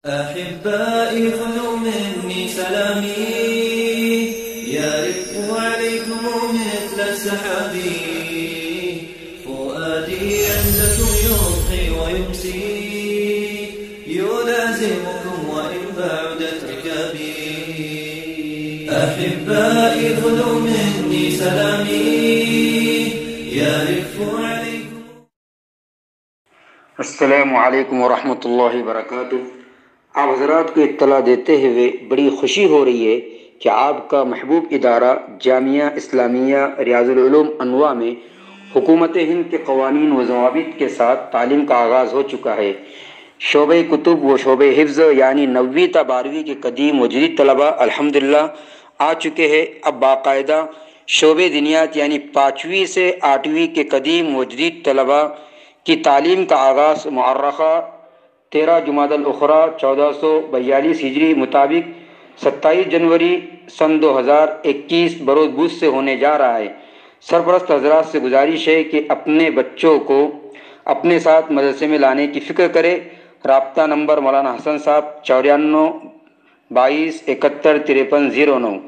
أحبائي خذوا مني سلامي يرف عليكم مثل السحاب فؤادي عندكم يضحي ويمسي يلازمكم وإن بعدت ركابي أحبائي خذوا مني سلامي يرف عليكم। अस्सलामु अलैकुम वरहमतुल्लाहि वबरकातुह। आप हज़रात को इत्तला देते हुए बड़ी खुशी हो रही है कि आपका महबूब इदारा जामिया इस्लामिया रियाजुल उलूम अनवा में हुकूमत हिंद के क़वानीन व ज़वाबित के साथ तालीम का आगाज़ हो चुका है। शोबे कुतुब व शोबे हिफ्ज़ यानी 9वीं ता 12वीं के कदीम व जदीद तलबा अल्हम्दुलिल्लाह आ चुके हैं। अब बाकायदा शोबे दिनियात यानी 5वीं से 8वीं के कदीम व जदीद तलबा की तालीम का आगाज़ मुअर्रखा 13 जुमादल उखरा 1442 हिजरी मुताबिक 27 जनवरी सन 2021 बरोज़ बुध से होने जा रहा है। सरपरस्त हज़रात से गुजारिश है कि अपने बच्चों को अपने साथ मदरसे में लाने की फ़िक्र करें। राब्ता नंबर मौलाना हसन साहब 94 22 71 53 09।